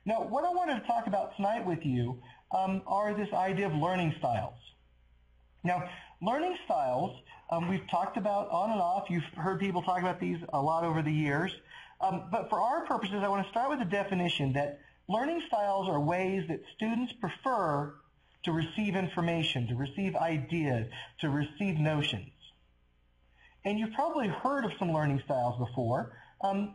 Now, what I wanted to talk about tonight with you are this idea of learning styles. Now, learning styles, we've talked about on and off. You've heard people talk about these a lot over the years. But for our purposes, I want to start with the definition that learning styles are ways that students prefer to receive information, to receive ideas, to receive notions. And you've probably heard of some learning styles before. I'd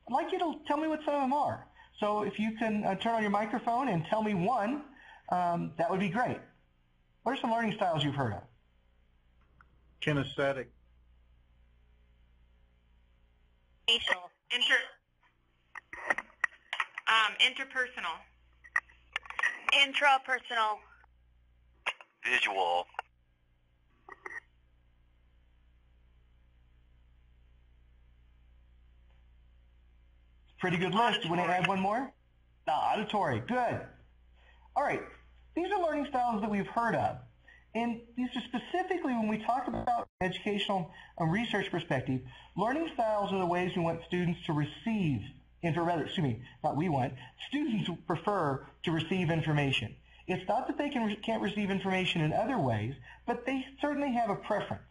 like you to tell me what some of them are. So if you can turn on your microphone and tell me one, that would be great. What are some learning styles you've heard of? Kinesthetic. Interpersonal. Intrapersonal. Visual. Pretty good list. Do you want to add one more? No, auditory. Good. All right. These are learning styles that we've heard of. And these are specifically, when we talk about educational research perspective, learning styles are the ways we want students to receive, students prefer to receive information. It's not that they can't receive information in other ways, but they certainly have a preference.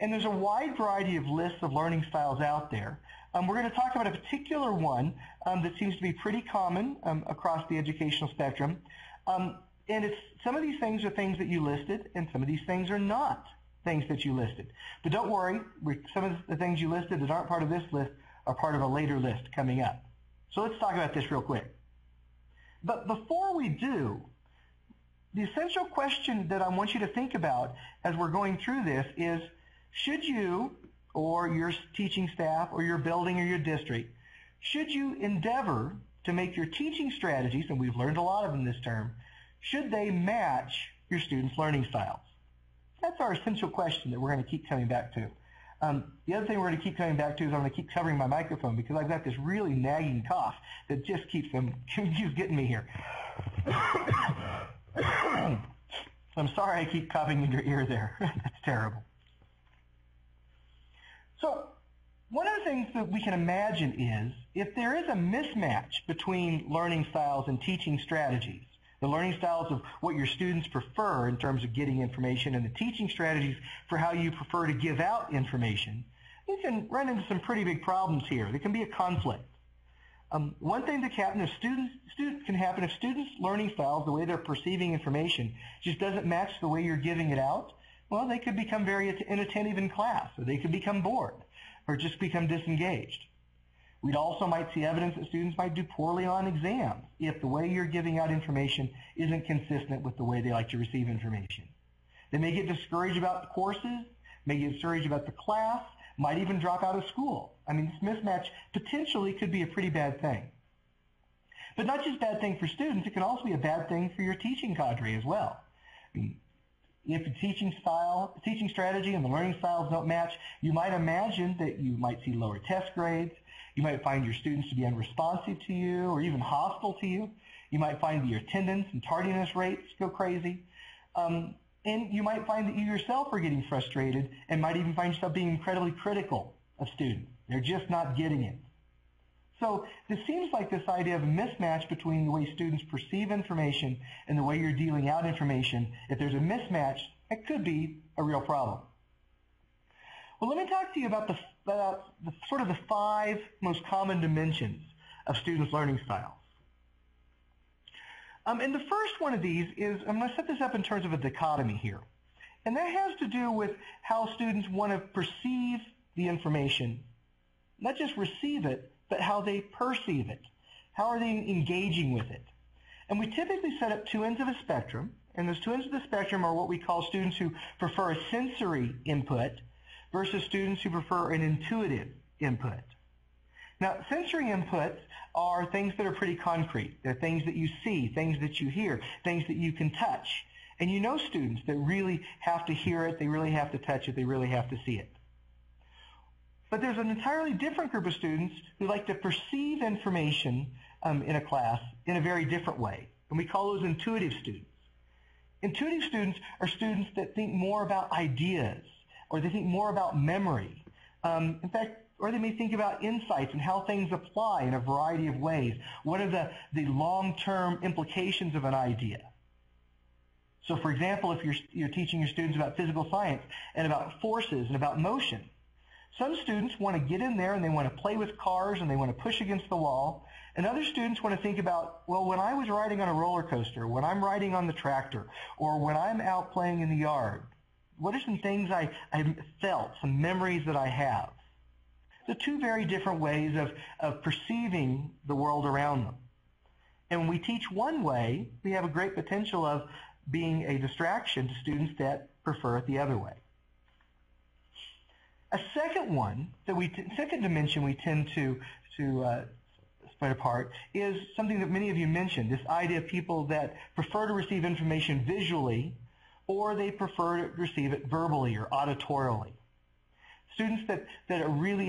And there's a wide variety of lists of learning styles out there. We're going to talk about a particular one that seems to be pretty common across the educational spectrum. And some of these things are things that you listed, and some of these things are not things that you listed. But don't worry, some of the things you listed that aren't part of this list are part of a later list coming up. So let's talk about this real quick. But before we do, the essential question that I want you to think about as we're going through this is, should you, or your teaching staff, or your building, or your district, should you endeavor to make your teaching strategies, and we've learned a lot of them this term, should they match your students' learning styles? That's our essential question that we're going to keep coming back to. The other thing we're going to keep coming back to is I'm going to keep covering my microphone because I've got this really nagging cough that just keeps getting me here. I'm sorry I keep coughing in your ear there. That's terrible. So one of the things that we can imagine is if there is a mismatch between learning styles and teaching strategies, the learning styles of what your students prefer in terms of getting information and the teaching strategies for how you prefer to give out information, you can run into some pretty big problems here. There can be a conflict. One thing that can happen if students' learning styles, the way they're perceiving information, just doesn't match the way you're giving it out, well, they could become very inattentive in class, or they could become bored, or just become disengaged. We also might see evidence that students might do poorly on exams if the way you're giving out information isn't consistent with the way they like to receive information. They may get discouraged about the courses, may get discouraged about the class, might even drop out of school. I mean, this mismatch potentially could be a pretty bad thing. But not just a bad thing for students, it can also be a bad thing for your teaching cadre as well. I mean, if the teaching strategy and the learning styles don't match, you might imagine that you might see lower test grades. You might find your students to be unresponsive to you or even hostile to you. You might find that your attendance and tardiness rates go crazy. And you might find that you yourself are getting frustrated and might even find yourself being incredibly critical of students. They're just not getting it. So this seems like this idea of a mismatch between the way students perceive information and the way you're dealing out information. If there's a mismatch, it could be a real problem. Well, let me talk to you about the sort of the 5 most common dimensions of students' learning styles. And the first one of these is, I'm going to set this up in terms of a dichotomy here. And that has to do with how students want to perceive the information, not just receive it, but how they perceive it. How are they engaging with it? And we typically set up 2 ends of a spectrum, and those 2 ends of the spectrum are what we call students who prefer a sensory input versus students who prefer an intuitive input. Now, sensory inputs are things that are pretty concrete. They're things that you see, things that you hear, things that you can touch. And you know students that really have to hear it, they really have to touch it, they really have to see it. But there's an entirely different group of students who like to perceive information in a class in a very different way. And we call those intuitive students. Intuitive students are students that think more about ideas, or they think more about memory. In fact, Or they may think about insights and how things apply in a variety of ways. What are the long-term implications of an idea? So for example, if you're teaching your students about physical science and about forces and about motion, some students want to get in there and they want to play with cars and they want to push against the wall. And other students want to think about, well, when I was riding on a roller coaster, when I'm riding on the tractor, or when I'm out playing in the yard, what are some things I felt, some memories that I have? The two very different ways of perceiving the world around them. And when we teach one way, we have a great potential of being a distraction to students that prefer it the other way. A second dimension we tend to split apart is something that many of you mentioned, this idea of people that prefer to receive information visually or they prefer to receive it verbally or auditorially. Students that are really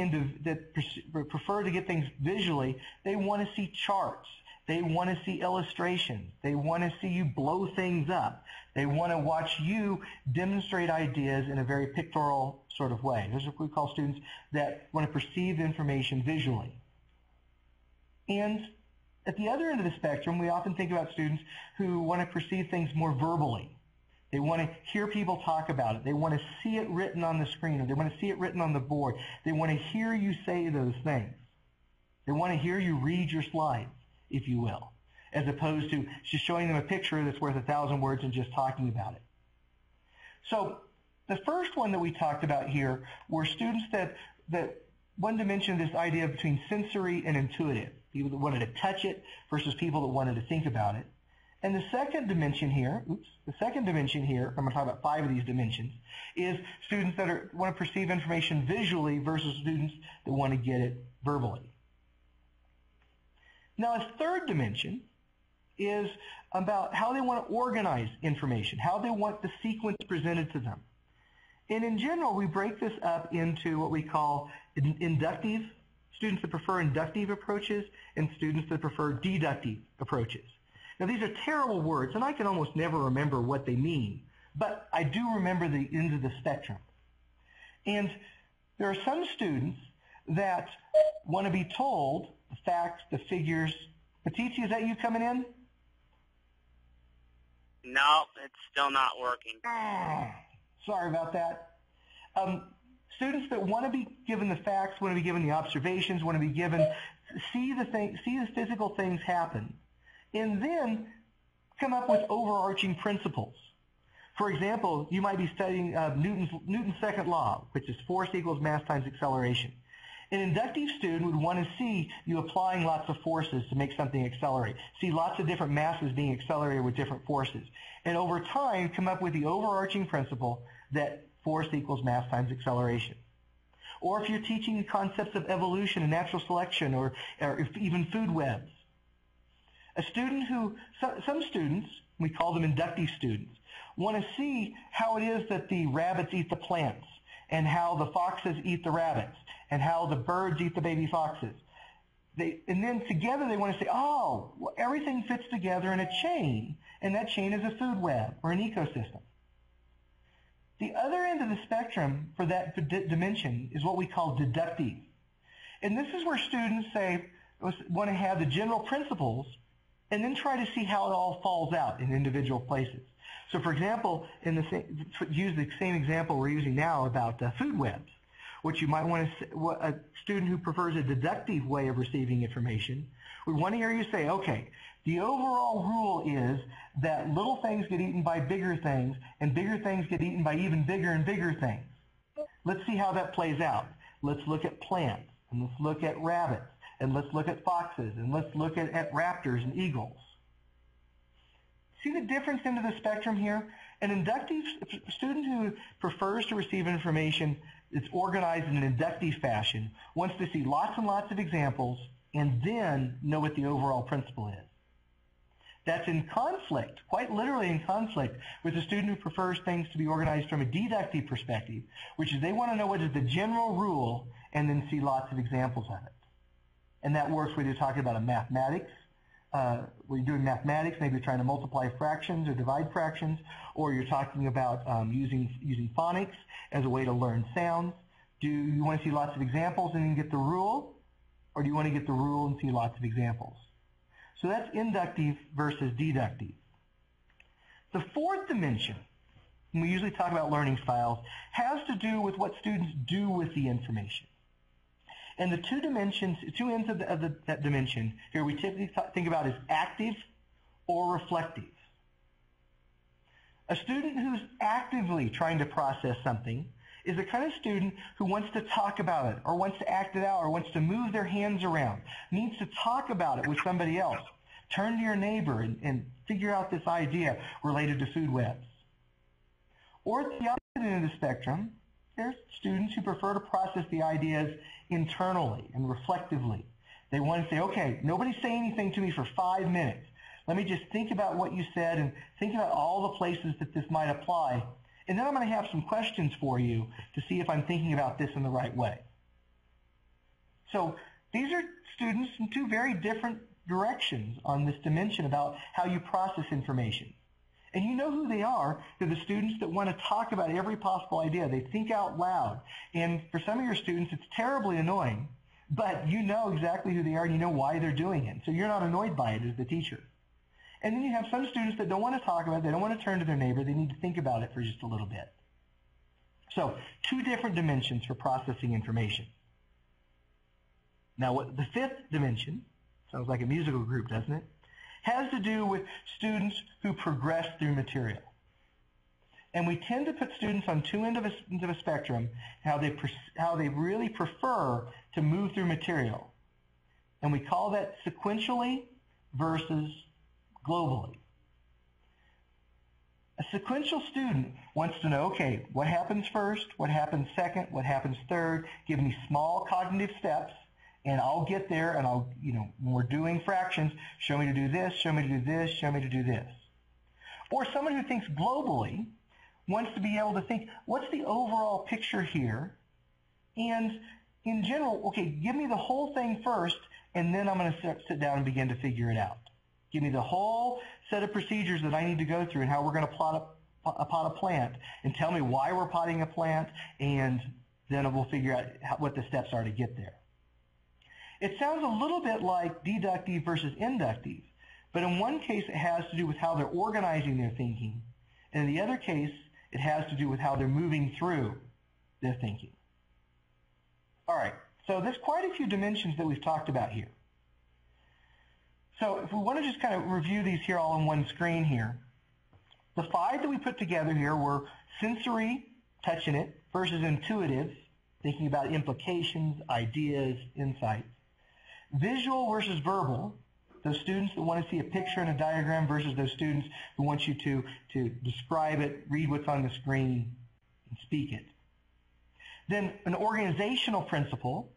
prefer to get things visually, they want to see charts. They want to see illustrations. They want to see you blow things up. They want to watch you demonstrate ideas in a very pictorial sort of way. Those are what we call students that want to perceive information visually. And at the other end of the spectrum, we often think about students who want to perceive things more verbally. They want to hear people talk about it. They want to see it written on the screen, or they want to see it written on the board. They want to hear you say those things. They want to hear you read your slides, if you will, as opposed to just showing them a picture that's worth 1,000 words and just talking about it. So the first one that we talked about here were students that one dimension of this idea between sensory and intuitive, people that wanted to touch it versus people that wanted to think about it. And the second dimension here, I'm going to talk about 5 of these dimensions, is students that want to perceive information visually versus students that want to get it verbally. Now, a third dimension is about how they want to organize information, how they want the sequence presented to them. And in general, we break this up into what we call inductive, students that prefer inductive approaches, and students that prefer deductive approaches. Now, these are terrible words, and I can almost never remember what they mean, but I do remember the ends of the spectrum. And there are some students that want to be told the facts, the figures. Patizia, is that you coming in? No, it's still not working. Sorry about that. Students that want to be given the facts, want to be given the observations, want to be given, see the physical things happen, and then come up with overarching principles. For example, you might be studying Newton's second law, which is force equals mass times acceleration. An inductive student would want to see you applying lots of forces to make something accelerate, see lots of different masses being accelerated with different forces, and over time come up with the overarching principle that force equals mass times acceleration. Or if you're teaching concepts of evolution and natural selection, or even food webs. Some students, we call them inductive students, want to see how it is that the rabbits eat the plants, and how the foxes eat the rabbits, and how the birds eat the baby foxes. And then together they want to say, oh, well, everything fits together in a chain, and that chain is a food web or an ecosystem. The other end of the spectrum for that dimension is what we call deductive. And this is where students want to have the general principles and then try to see how it all falls out in individual places. So for example, use the same example we're using now about food webs. What you might want to, a student who prefers a deductive way of receiving information would want to hear you say, okay, the overall rule is that little things get eaten by bigger things, and bigger things get eaten by even bigger and bigger things. Let's see how that plays out. Let's look at plants, and let's look at rabbits, and let's look at foxes, and let's look at raptors and eagles. See the difference into the spectrum here? An inductive student who prefers to receive information that's organized in an inductive fashion wants to see lots and lots of examples and then know what the overall principle is. That's in conflict, quite literally in conflict, with a student who prefers things to be organized from a deductive perspective, which is they want to know what is the general rule and then see lots of examples of it. And that works whether you're talking about mathematics, where you're doing mathematics, maybe you're trying to multiply fractions or divide fractions, or you're talking about using phonics as a way to learn sounds. Do you want to see lots of examples and then get the rule? Or do you want to get the rule and see lots of examples? So that's inductive versus deductive. The fourth dimension, when we usually talk about learning styles, has to do with what students do with the information. And the two ends of that dimension here we typically think about as active or reflective. A student who's actively trying to process something is the kind of student who wants to talk about it or wants to act it out or wants to move their hands around, needs to talk about it with somebody else. Turn to your neighbor and figure out this idea related to food webs. Or at the opposite end of the spectrum, there's students who prefer to process the ideas internally and reflectively. They want to say, okay, nobody say anything to me for 5 minutes. Let me just think about what you said and think about all the places that this might apply. And then I'm going to have some questions for you to see if I'm thinking about this in the right way. So these are students in two very different directions on this dimension about how you process information. And you know who they are. They're the students that want to talk about every possible idea. They think out loud. And for some of your students, it's terribly annoying, but you know exactly who they are and you know why they're doing it. So you're not annoyed by it as the teacher. And then you have some students that don't want to talk about it. They don't want to turn to their neighbor. They need to think about it for just a little bit. So two different dimensions for processing information. Now, what the fifth dimension, sounds like a musical group, doesn't it? Has to do with students who progress through material. And we tend to put students on two ends of a spectrum, how they really prefer to move through material. And we call that sequentially versus globally. A sequential student wants to know, okay, what happens first, what happens second, what happens third, give me small cognitive steps, and I'll get there, and I'll, when we're doing fractions, show me to do this, show me to do this, show me to do this. Or someone who thinks globally wants to be able to think, what's the overall picture here? And in general, okay, give me the whole thing first, and then I'm going to sit down and begin to figure it out. Give me the whole set of procedures that I need to go through and how we're going to pot a plant, and tell me why we're potting a plant, and then we'll figure out what the steps are to get there. It sounds a little bit like deductive versus inductive, but in one case it has to do with how they're organizing their thinking, and in the other case it has to do with how they're moving through their thinking. All right, so there's quite a few dimensions that we've talked about here. So if we want to just kind of review these here all on one screen here, the 5 that we put together here were sensory, touching it, versus intuitive, thinking about implications, ideas, insights. Visual versus verbal, those students that want to see a picture and a diagram versus those students who want you to describe it, read what's on the screen, and speak it. Then an organizational principle,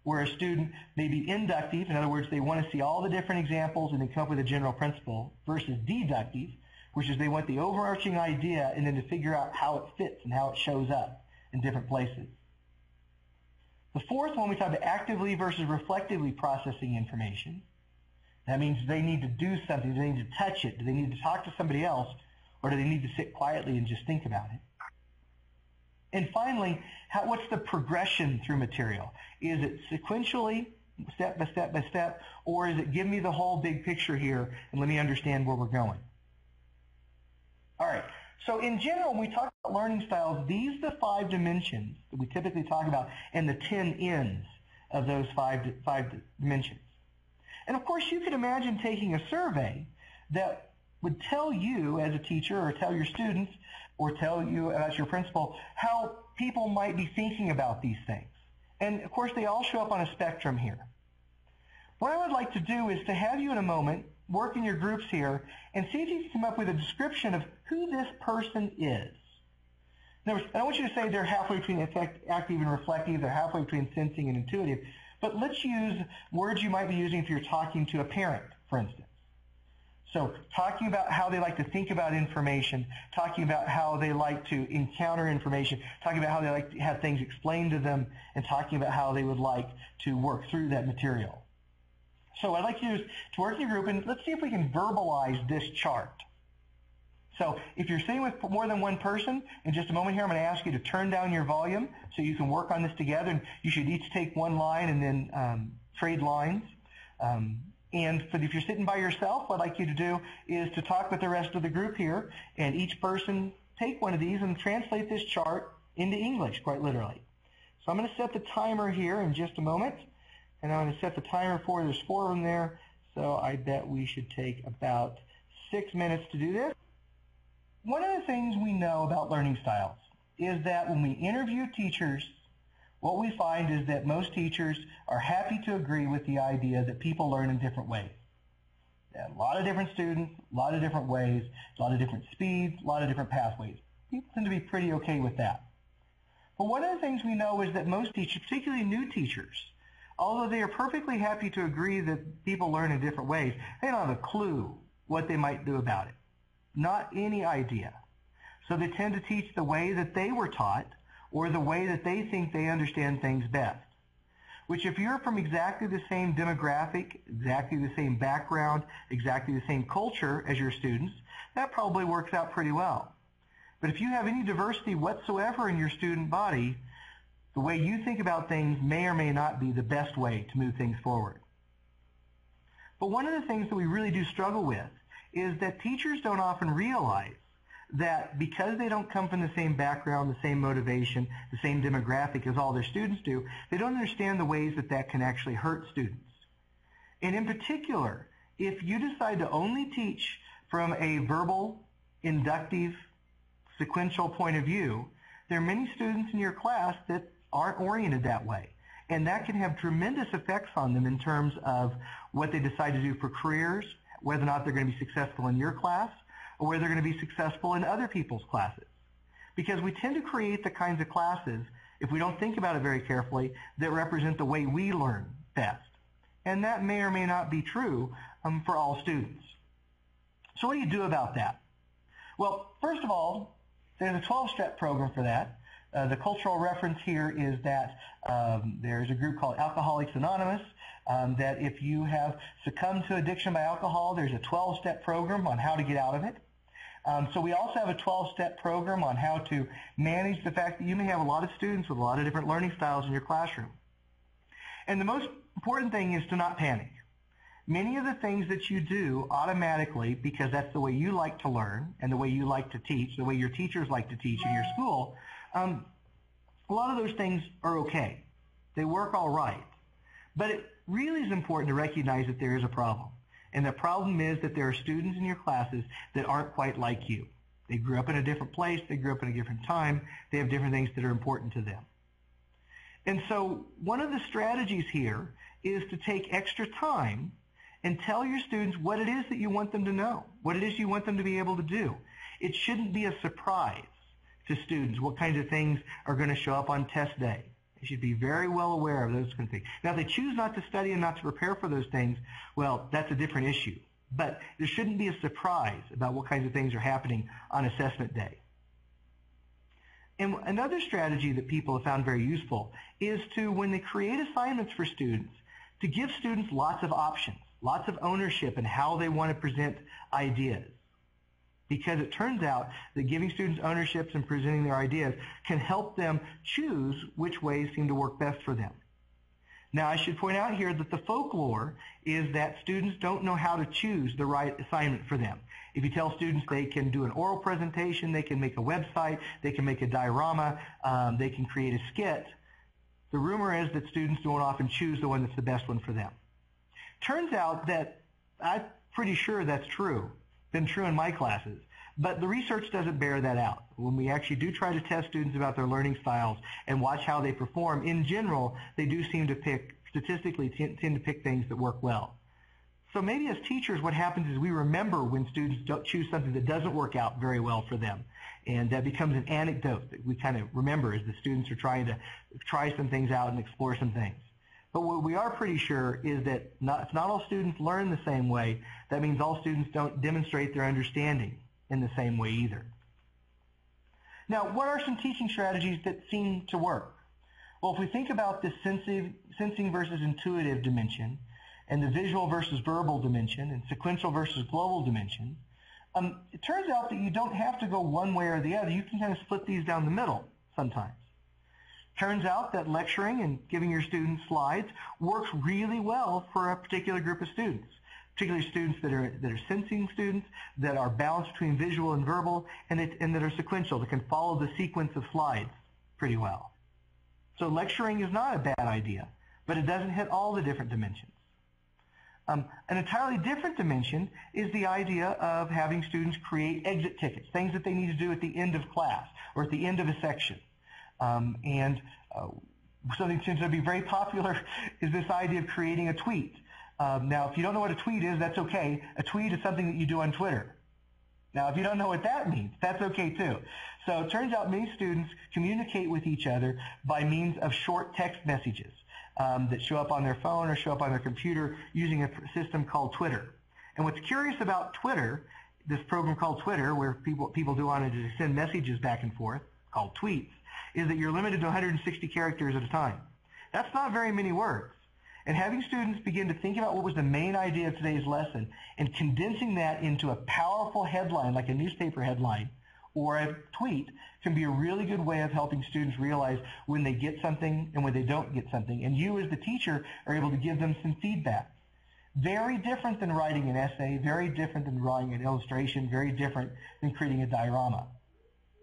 where a student may be inductive, in other words, they want to see all the different examples and then come up with a general principle, versus deductive, which is they want the overarching idea and then to figure out how it fits and how it shows up in different places. The fourth one, we talk about actively versus reflectively processing information. That means they need to do something. Do they need to touch it? Do they need to talk to somebody else? Or do they need to sit quietly and just think about it? And finally, what's the progression through material? Is it sequentially, step by step by step, or is it give me the whole big picture here and let me understand where we're going? All right. So in general, when we talk about learning styles, these are the 5 dimensions that we typically talk about and the 10 ends of those five dimensions. And of course, you could imagine taking a survey that would tell you as a teacher or tell your students or tell you as your principal how people might be thinking about these things. And of course, they all show up on a spectrum here. What I would like to do is to have you in a moment work in your groups here and see if you can come up with a description of who this person is. In other words, I don't want you to say they're halfway between active and reflective, they're halfway between sensing and intuitive, but let's use words you might be using if you're talking to a parent, for instance. So talking about how they like to think about information, talking about how they like to encounter information, talking about how they like to have things explained to them, and talking about how they would like to work through that material. So what I'd like you to work in your group, and let's see if we can verbalize this chart. So if you're sitting with more than one person, in just a moment here I'm going to ask you to turn down your volume so you can work on this together. And you should each take one line and then trade lines. If you're sitting by yourself, what I'd like you to do is to talk with the rest of the group here, and each person take one of these and translate this chart into English, quite literally. So I'm going to set the timer here in just a moment, and I'm going to set the timer for, there's 4 of them there, so I bet we should take about 6 minutes to do this. One of the things we know about learning styles is that when we interview teachers, what we find is that most teachers are happy to agree with the idea that people learn in different ways. A lot of different students, a lot of different ways, a lot of different speeds, a lot of different pathways. People tend to be pretty okay with that. But one of the things we know is that most teachers, particularly new teachers, although they are perfectly happy to agree that people learn in different ways, they don't have a clue what they might do about it. Not any idea. So they tend to teach the way that they were taught or the way that they think they understand things best. Which if you're from exactly the same demographic, exactly the same background, exactly the same culture as your students, that probably works out pretty well. But if you have any diversity whatsoever in your student body, the way you think about things may or may not be the best way to move things forward. But one of the things that we really do struggle with is that teachers don't often realize that because they don't come from the same background, the same motivation, the same demographic as all their students do, they don't understand the ways that that can actually hurt students. And in particular, if you decide to only teach from a verbal, inductive, sequential point of view, there are many students in your class that aren't oriented that way. And that can have tremendous effects on them in terms of what they decide to do for careers, whether or not they're going to be successful in your class, or whether they're going to be successful in other people's classes. Because we tend to create the kinds of classes, if we don't think about it very carefully, that represent the way we learn best. And that may or may not be true for all students. So what do you do about that? Well, first of all, there's a 12-step program for that. The cultural reference here is that there's a group called Alcoholics Anonymous, that if you have succumbed to addiction by alcohol, there's a 12-step program on how to get out of it. So we also have a 12-step program on how to manage the fact that you may have a lot of students with a lot of different learning styles in your classroom. And the most important thing is to not panic. Many of the things that you do automatically, because that's the way you like to learn and the way you like to teach, the way your teachers like to teach in your school, a lot of those things are okay. They work all right. But it really is important to recognize that there is a problem. And the problem is that there are students in your classes that aren't quite like you. They grew up in a different place. They grew up in a different time. They have different things that are important to them. And so one of the strategies here is to take extra time and tell your students what it is that you want them to know, what it is you want them to be able to do. It shouldn't be a surprise to students what kinds of things are going to show up on test day. They should be very well aware of those kind of things. Now, if they choose not to study and not to prepare for those things, well, that's a different issue. But there shouldn't be a surprise about what kinds of things are happening on assessment day. And another strategy that people have found very useful is to, when they create assignments for students, to give students lots of options, lots of ownership in how they want to present ideas. Because it turns out that giving students ownerships and presenting their ideas can help them choose which ways seem to work best for them. Now, I should point out here that the folklore is that students don't know how to choose the right assignment for them. If you tell students they can do an oral presentation, they can make a website, they can make a diorama, they can create a skit, the rumor is that students don't often choose the one that's the best one for them. Turns out that I'm pretty sure that's true. Been true in my classes, but the research doesn't bear that out. When we actually do try to test students about their learning styles and watch how they perform, in general, they do seem to pick, statistically tend to pick things that work well. So maybe as teachers, what happens is we remember when students don't choose something that doesn't work out very well for them, and that becomes an anecdote that we kind of remember as the students are trying to try some things out and explore some things. But what we are pretty sure is that if not all students learn the same way, that means all students don't demonstrate their understanding in the same way either. Now, what are some teaching strategies that seem to work? Well, if we think about the sensing versus intuitive dimension, and the visual versus verbal dimension, and sequential versus global dimension, It turns out that you don't have to go one way or the other. You can kind of split these down the middle sometimes. Turns out that lecturing and giving your students slides works really well for a particular group of students, particularly students that are sensing students, that are balanced between visual and verbal, and that are sequential, that can follow the sequence of slides pretty well. So lecturing is not a bad idea, but it doesn't hit all the different dimensions. An entirely different dimension is the idea of having students create exit tickets, things that they need to do at the end of class or at the end of a section. Something that seems to be very popular is this idea of creating a tweet. Now, if you don't know what a tweet is, that's okay. A tweet is something that you do on Twitter. Now, if you don't know what that means, that's okay too. So it turns out many students communicate with each other by means of short text messages that show up on their phone or show up on their computer using a system called Twitter. And what's curious about Twitter, this program called Twitter, where people do want to send messages back and forth, called tweets, is that you're limited to 160 characters at a time. That's not very many words. And having students begin to think about what was the main idea of today's lesson and condensing that into a powerful headline, like a newspaper headline or a tweet, can be a really good way of helping students realize when they get something and when they don't get something. And you as the teacher are able to give them some feedback. Very different than writing an essay, very different than drawing an illustration, very different than creating a diorama.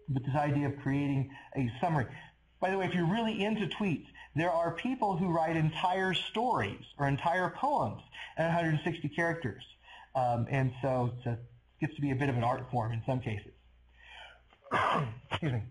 But this idea of creating a summary. By the way, if you're really into tweets, there are people who write entire stories or entire poems at 160 characters. And so it gets to be a bit of an art form in some cases. Excuse me.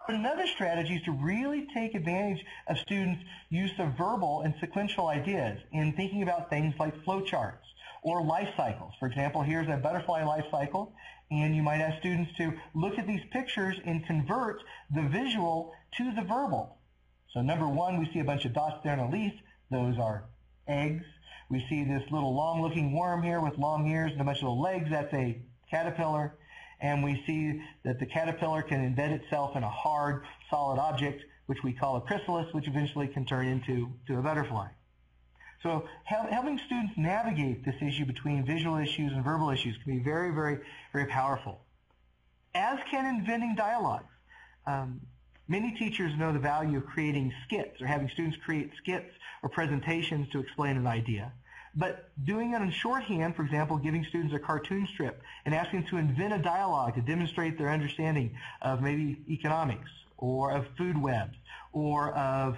But another strategy is to really take advantage of students' use of verbal and sequential ideas in thinking about things like flowcharts or life cycles. For example, here's a butterfly life cycle, and you might ask students to look at these pictures and convert the visual to the verbal. So number one, we see a bunch of dots there on a leaf. Those are eggs. We see this little long-looking worm here with long ears and a bunch of little legs. That's a caterpillar. And we see that the caterpillar can embed itself in a hard, solid object, which we call a chrysalis, which eventually can turn into a butterfly. So helping students navigate this issue between visual issues and verbal issues can be very, very, very powerful. As can inventing dialogues. Many teachers know the value of creating skits or having students create skits or presentations to explain an idea. But doing it in shorthand, for example, giving students a cartoon strip and asking them to invent a dialogue to demonstrate their understanding of maybe economics or of food webs or of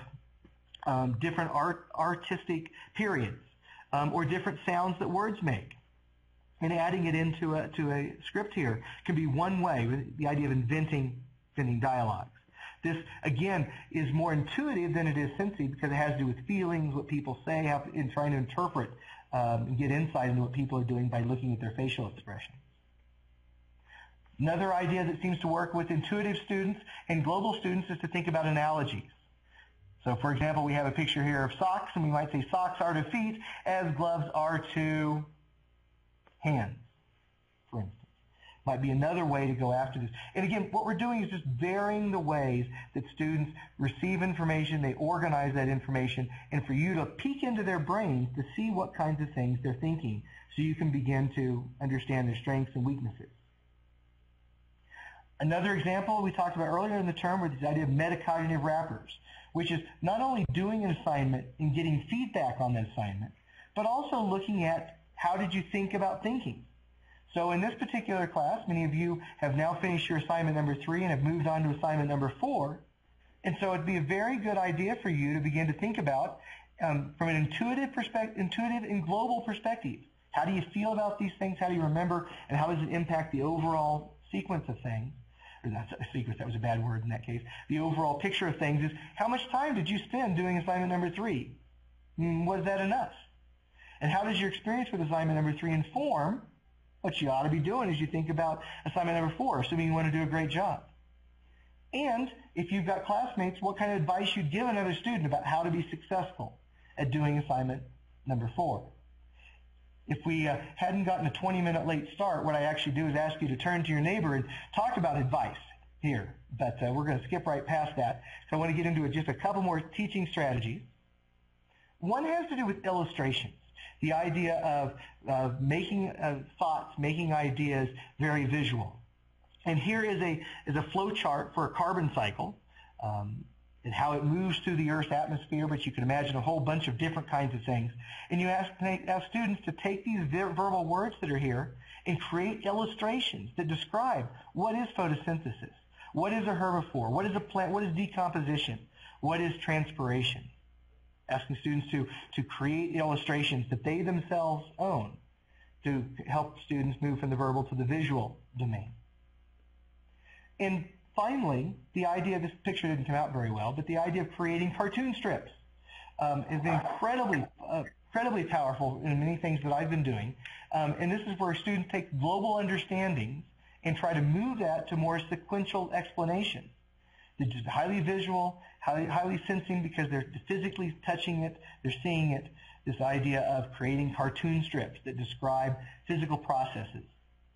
different artistic periods or different sounds that words make. And adding it into a script here can be one way, the idea of inventing dialogues. This, again, is more intuitive than it is sensitive because it has to do with feelings, what people say, in trying to interpret and get insight into what people are doing by looking at their facial expressions. Another idea that seems to work with intuitive students and global students is to think about analogies. So, for example, we have a picture here of socks, and we might say socks are to feet as gloves are to hands, for instance. Might be another way to go after this. And again, what we're doing is just varying the ways that students receive information, they organize that information, and for you to peek into their brains to see what kinds of things they're thinking so you can begin to understand their strengths and weaknesses. Another example we talked about earlier in the term was this idea of metacognitive wrappers, which is not only doing an assignment and getting feedback on that assignment, but also looking at how did you think about thinking. So in this particular class, many of you have now finished your assignment number 3 and have moved on to assignment number 4. And so it'd be a very good idea for you to begin to think about from an intuitive and global perspective. How do you feel about these things? How do you remember? And how does it impact the overall sequence of things? Or that's a sequence, that was a bad word in that case. The overall picture of things is how much time did you spend doing assignment number 3? Was that enough? And how does your experience with assignment number 3 inform what you ought to be doing as you think about assignment number 4, assuming you want to do a great job? And if you've got classmates, what kind of advice you'd give another student about how to be successful at doing assignment number 4. If we hadn't gotten a 20-minute late start, what I actually do is ask you to turn to your neighbor and talk about advice here. But we're going to skip right past that. So I want to get into just a couple more teaching strategies. One has to do with illustrations. the idea of making thoughts, making ideas very visual. And here is a flow chart for a carbon cycle and how it moves through the Earth's atmosphere, but you can imagine a whole bunch of different kinds of things. And you ask students to take these verbal words that are here and create illustrations that describe what is photosynthesis, what is a herbivore, what is a plant, what is decomposition, what is transpiration. Asking students to create illustrations that they themselves own to help students move from the verbal to the visual domain. And finally, the idea, this picture didn't come out very well, but the idea of creating cartoon strips is incredibly powerful in many things that I've been doing. And this is where students take global understandings and try to move that to more sequential explanations. They're just highly visual, highly sensing because they're physically touching it, they're seeing it, this idea of creating cartoon strips that describe physical processes.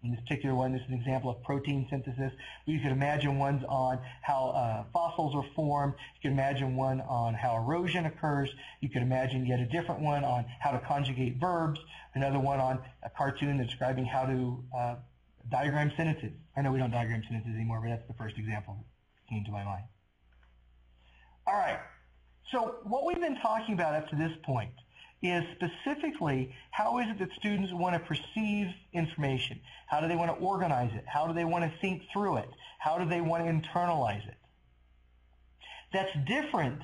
In this particular one, this is an example of protein synthesis. You could imagine ones on how fossils are formed. You could imagine one on how erosion occurs. You could imagine yet a different one on how to conjugate verbs. Another one on a cartoon describing how to diagram sentences. I know we don't diagram sentences anymore, but that's the first example that came to my mind. All right. So what we've been talking about up to this point is specifically how is it that students want to perceive information? How do they want to organize it? How do they want to think through it? How do they want to internalize it? That's different,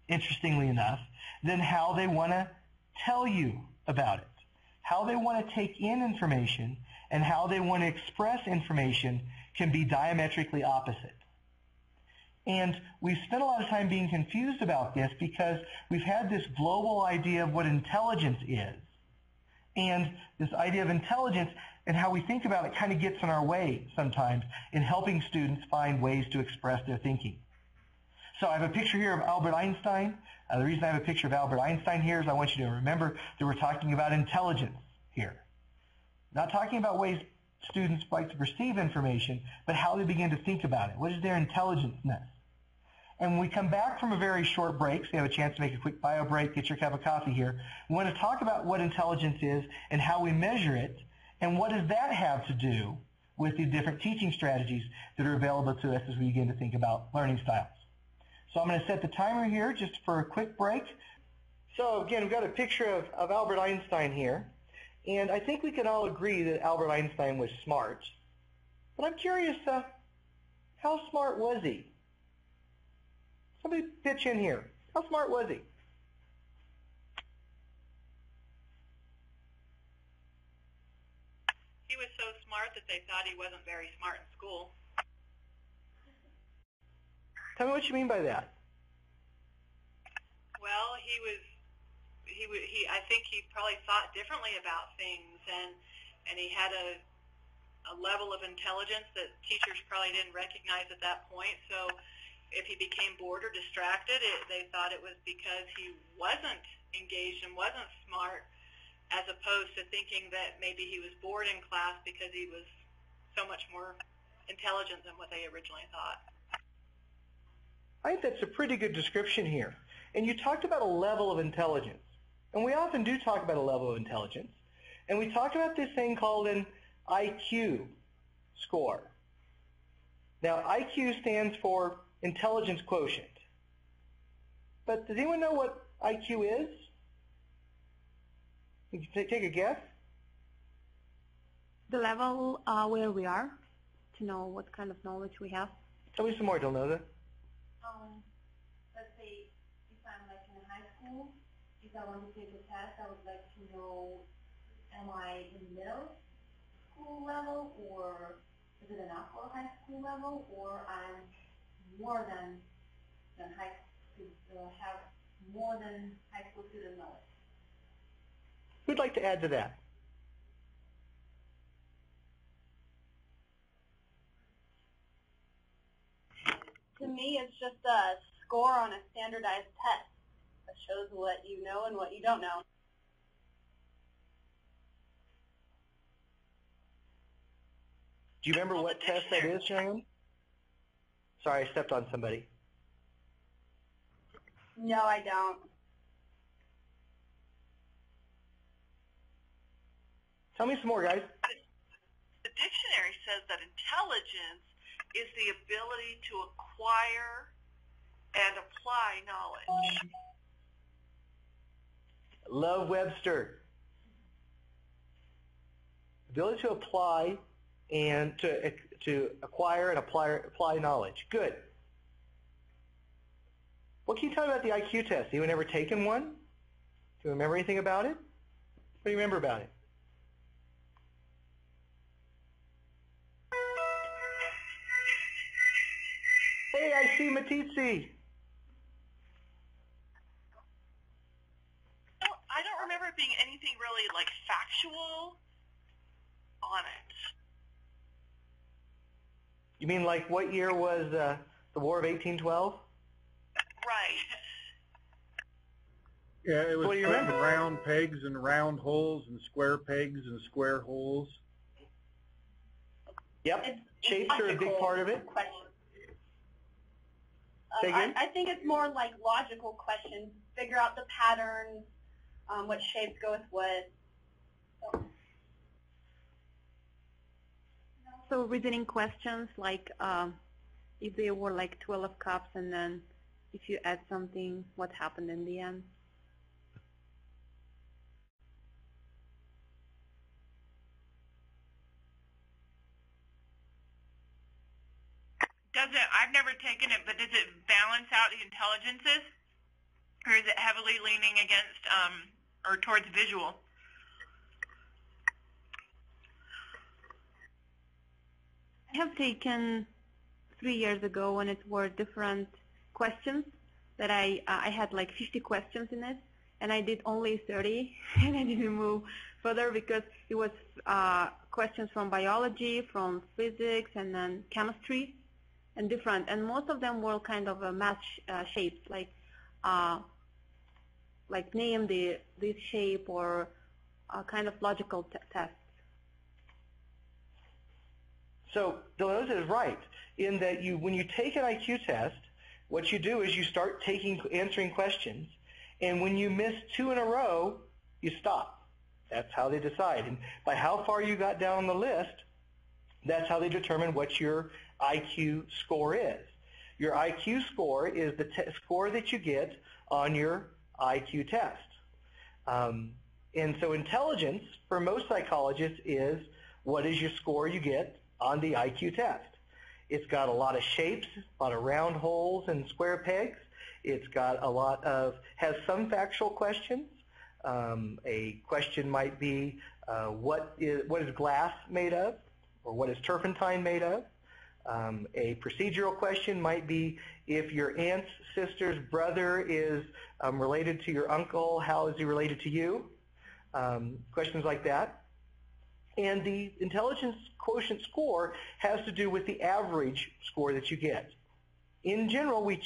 interestingly enough, than how they want to tell you about it. How they want to take in information and how they want to express information can be diametrically opposite. And we've spent a lot of time being confused about this because we've had this global idea of what intelligence is. And this idea of intelligence and how we think about it kind of gets in our way sometimes in helping students find ways to express their thinking. So I have a picture here of Albert Einstein. The reason I have a picture of Albert Einstein here is I want you to remember that we're talking about intelligence here. Not talking about ways students like to perceive information, but how they begin to think about it. What is their intelligence-ness? And when we come back from a very short break, so you have a chance to make a quick bio break, get your cup of coffee here, we want to talk about what intelligence is and how we measure it, and what does that have to do with the different teaching strategies that are available to us as we begin to think about learning styles. So I'm going to set the timer here just for a quick break. So again, we've got a picture of Albert Einstein here. And I think we can all agree that Albert Einstein was smart. But I'm curious, how smart was he? Somebody pitch in here. How smart was he? He was so smart that they thought he wasn't very smart in school. Tell me what you mean by that. Well, I think he probably thought differently about things, and he had a level of intelligence that teachers probably didn't recognize at that point. So if he became bored or distracted, they thought it was because he wasn't engaged and wasn't smart, as opposed to thinking that maybe he was bored in class because he was so much more intelligent than what they originally thought. I think that's a pretty good description here. And you talked about a level of intelligence. And we often do talk about a level of intelligence. And we talk about this thing called an IQ score. Now, IQ stands for intelligence quotient. But does anyone know what IQ is? You can take a guess. The level where we are, to know what kind of knowledge we have. Tell me some more, Delnoza. Let's say if I'm like in high school, if I want to take a test, I would like to know, am I in middle school level, or is it an upper high school level, or I'm more than high school, have more than high school student knowledge. Who'd like to add to that? To me, it's just a score on a standardized test that shows what you know and what you don't know. Do you remember what test that is, Cheyenne? Sorry, I stepped on somebody. No, I don't. Tell me some more, guys. The dictionary says that intelligence is the ability to acquire and apply knowledge. Love Webster. Ability to apply and to acquire and apply knowledge. Good. What can you tell me about the IQ test? Anyone ever taken one? Do you remember anything about it? What do you remember about it? Hey, I see Matitsi. I don't remember it being anything really like factual on it. You mean like what year was the War of 1812? Right. Yeah, it was What do you putting remember? round pegs and round holes and square pegs and square holes. Yep. Shapes are a big part of it. Question. Say again? I think it's more like logical questions. Figure out the patterns, what shapes go with what. So reasoning questions like if there were like 12 cups and then if you add something, what happened in the end? Does it, I've never taken it, but does it balance out the intelligences? Or is it heavily leaning against or towards visual? I have taken 3 years ago when it were different questions that I had like 50 questions in it and I did only 30 and I didn't move further because it was questions from biology, from physics and then chemistry and different, and most of them were kind of a math shapes like name this shape or kind of logical tests. So Deleuze is right in that when you take an IQ test, what you do is you start answering questions, and when you miss 2 in a row, you stop. That's how they decide. And by how far you got down the list, that's how they determine what your IQ score is. Your IQ score is the score that you get on your IQ test. And so intelligence, for most psychologists, is what is your score you get on the IQ test. It's got a lot of shapes, a lot of round holes and square pegs. It's got has some factual questions. A question might be, what is glass made of? Or what is turpentine made of? A procedural question might be, if your aunt's sister's brother is related to your uncle, how is he related to you? Questions like that. And the intelligence quotient score has to do with the average score that you get. In general, we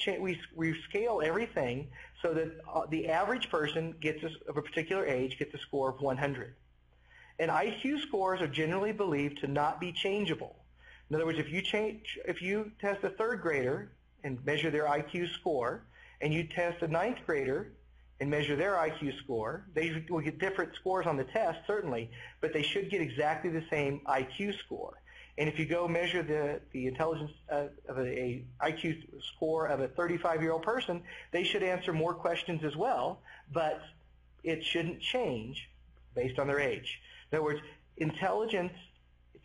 scale everything so that the average person of a particular age gets a score of 100. And IQ scores are generally believed to not be changeable. In other words, if you test a 3rd grader and measure their IQ score, and you test a 9th grader and measure their IQ score, they will get different scores on the test, certainly, but they should get exactly the same IQ score. And if you go measure the intelligence of a IQ score of a 35-year-old person, they should answer more questions as well, but it shouldn't change based on their age. In other words, intelligence,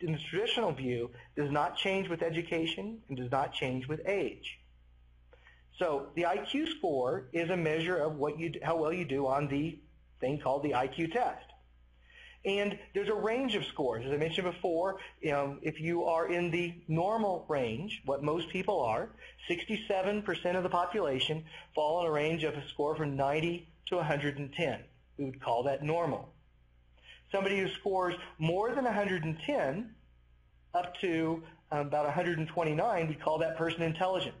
in the traditional view, does not change with education and does not change with age. So the IQ score is a measure of how well you do on the thing called the IQ test. And there's a range of scores. As I mentioned before, if you are in the normal range, what most people are, 67% of the population fall in a range of a score from 90 to 110. We would call that normal. Somebody who scores more than 110 up to about 129, we call that person intelligent.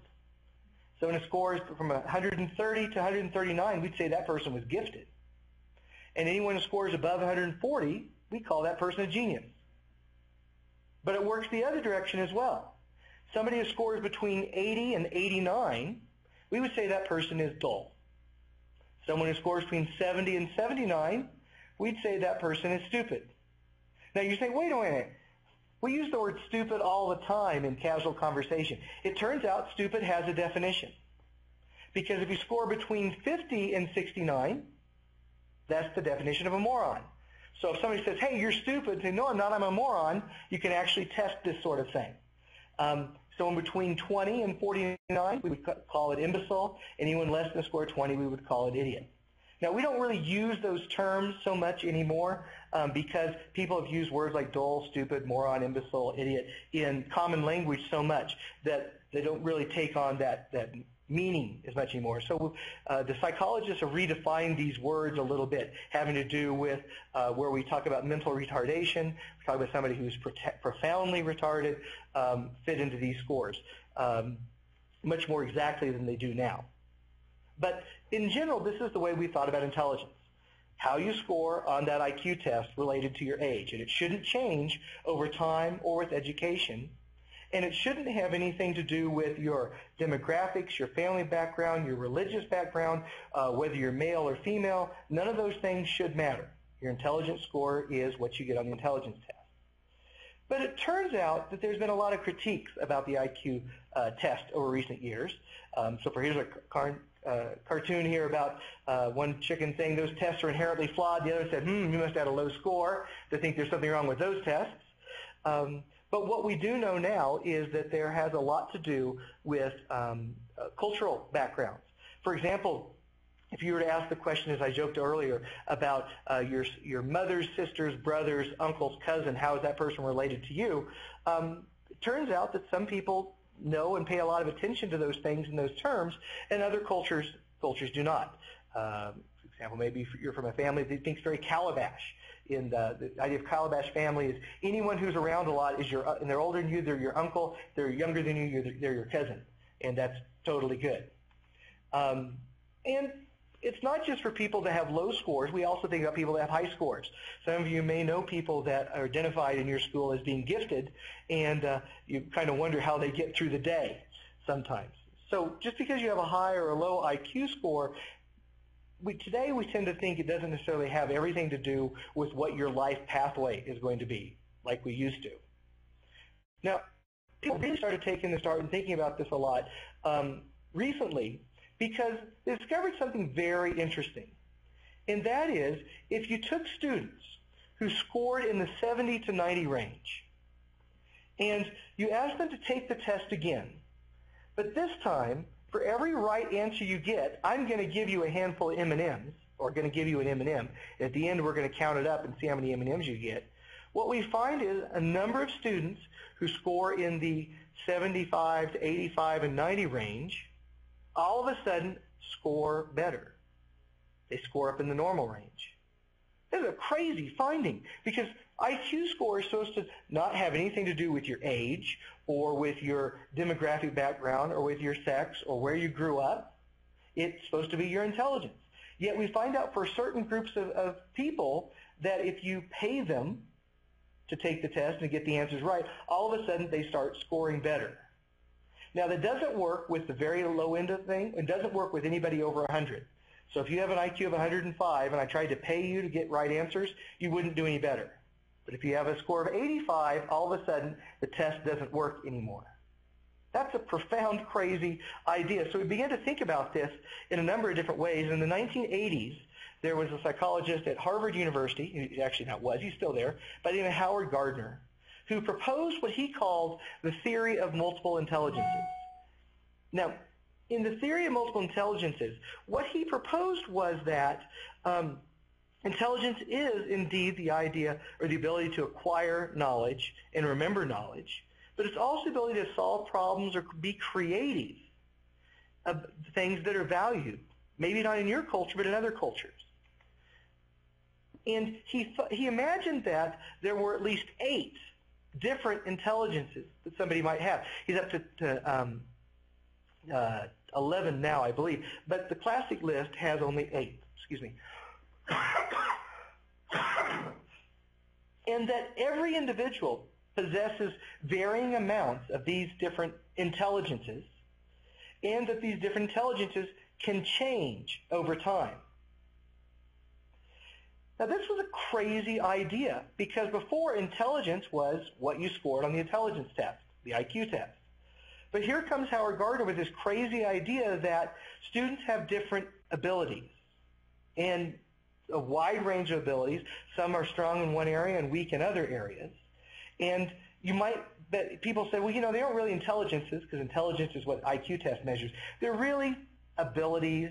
So when it scores from 130 to 139, we'd say that person was gifted. And anyone who scores above 140, we call that person a genius. But it works the other direction as well. Somebody who scores between 80 and 89, we would say that person is dull. Someone who scores between 70 and 79, we'd say that person is stupid. Now you say, wait a minute. We use the word stupid all the time in casual conversation. It turns out stupid has a definition. Because if you score between 50 and 69, that's the definition of a moron. So if somebody says, hey, you're stupid, say, no, I'm not, I'm a moron, you can actually test this sort of thing. So in between 20 and 49, we would call it imbecile. Anyone less than a score of 20, we would call it idiot. Now, we don't really use those terms so much anymore because people have used words like dull, stupid, moron, imbecile, idiot in common language so much that they don't really take on that meaning as much anymore. So the psychologists have redefined these words a little bit, having to do with where we talk about mental retardation, we talk about somebody who's profoundly retarded, fit into these scores much more exactly than they do now. But in general, this is the way we thought about intelligence. How you score on that IQ test related to your age. And it shouldn't change over time or with education. And it shouldn't have anything to do with your demographics, your family background, your religious background, whether you're male or female. None of those things should matter. Your intelligence score is what you get on the intelligence test. But it turns out that there's been a lot of critiques about the IQ test over recent years. Here's a cartoon here about one chicken saying those tests are inherently flawed. The other said, you must have had a low score to think there's something wrong with those tests. But what we do know now is that there has a lot to do with cultural backgrounds. For example, if you were to ask the question, as I joked earlier, about your mother's sister's brother's uncle's cousin, how is that person related to you? It turns out that some people know and pay a lot of attention to those things in those terms, and other cultures do not. For example, maybe you're from a family that thinks very calabash. In the idea of calabash family is anyone who's around a lot is and they're older than you, they're your uncle, they're younger than you, they're your cousin, and that's totally good. And it's not just for people that have low scores. We also think about people that have high scores. Some of you may know people that are identified in your school as being gifted, and you kind of wonder how they get through the day sometimes. So just because you have a high or a low IQ score, today we tend to think it doesn't necessarily have everything to do with what your life pathway is going to be, like we used to. Now, people really started taking the start and thinking about this a lot recently, because they discovered something very interesting. And that is, if you took students who scored in the 70 to 90 range, and you asked them to take the test again, but this time, for every right answer you get, I'm going to give you a handful of M&Ms, or going to give you an M&M. At the end, we're going to count it up and see how many M&Ms you get. What we find is a number of students who score in the 75 to 85 and 90 range all of a sudden score better. They score up in the normal range. This is a crazy finding because IQ score is supposed to not have anything to do with your age or with your demographic background or with your sex or where you grew up. It's supposed to be your intelligence. Yet we find out for certain groups of people that if you pay them to take the test and get the answers right, all of a sudden they start scoring better. Now, that doesn't work with the very low end of the thing. It doesn't work with anybody over 100. So if you have an IQ of 105 and I tried to pay you to get right answers, you wouldn't do any better. But if you have a score of 85, all of a sudden the test doesn't work anymore. That's a profound, crazy idea. So we began to think about this in a number of different ways. In the 1980s, there was a psychologist at Harvard University, he actually not was, he's still there, by the name of Howard Gardner, who proposed what he called the theory of multiple intelligences. Now, in the theory of multiple intelligences, what he proposed was that intelligence is indeed the idea or the ability to acquire knowledge and remember knowledge, but it's also the ability to solve problems or be creative of things that are valued, maybe not in your culture, but in other cultures. And he imagined that there were at least 8 different intelligences that somebody might have. He's up to 11 now, I believe, but the classic list has only 8. Excuse me. And that every individual possesses varying amounts of these different intelligences, and that these different intelligences can change over time. Now, this was a crazy idea because before, intelligence was what you scored on the intelligence test, the IQ test. But here comes Howard Gardner with this crazy idea that students have different abilities and a wide range of abilities. Some are strong in one area and weak in other areas. And you might bet people say, well, you know, they aren't really intelligences because intelligence is what IQ test measures. They're really abilities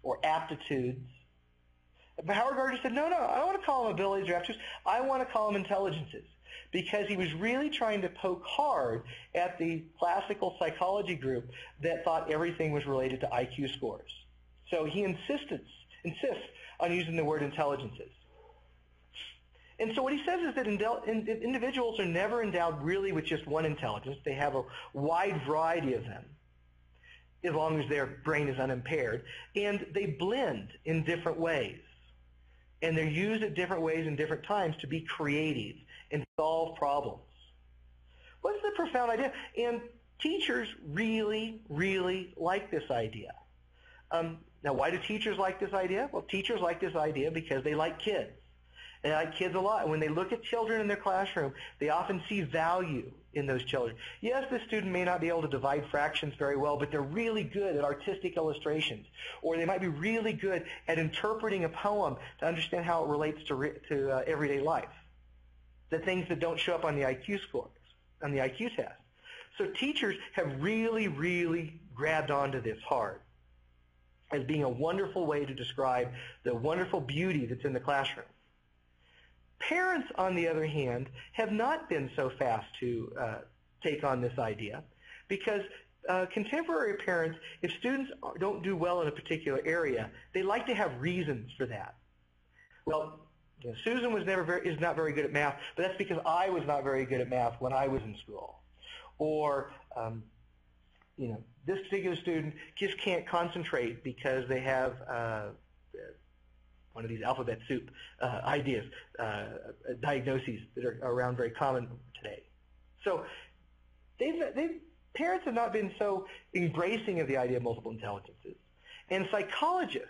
or aptitudes. But Howard Gardner said, no, I don't want to call them abilities or aptitudes. I want to call them intelligences, because he was really trying to poke hard at the classical psychology group that thought everything was related to IQ scores. So he insists on using the word intelligences. And so what he says is that individuals are never endowed really with just one intelligence. They have a wide variety of them, as long as their brain is unimpaired, and they blend in different ways. And they're used at different ways and different times to be creative and solve problems. What's the profound idea? And teachers really, really like this idea. Now, why do teachers like this idea? Well, teachers like this idea because they like kids. They like kids a lot. And when they look at children in their classroom, they often see value in those children. Yes, the student may not be able to divide fractions very well, but they're really good at artistic illustrations. Or they might be really good at interpreting a poem to understand how it relates to everyday life. The things that don't show up on the IQ scores, on the IQ test. So teachers have really, really grabbed onto this hard as being a wonderful way to describe the wonderful beauty that's in the classroom. Parents, on the other hand, have not been so fast to take on this idea, because contemporary parents, if students don't do well in a particular area, they like to have reasons for that. Well, you know, Susan is not very good at math, but that's because I was not very good at math when I was in school. Or, you know, this particular student just can't concentrate because they have one of these alphabet soup ideas, diagnoses that are around very common today. So parents have not been so embracing of the idea of multiple intelligences. And psychologists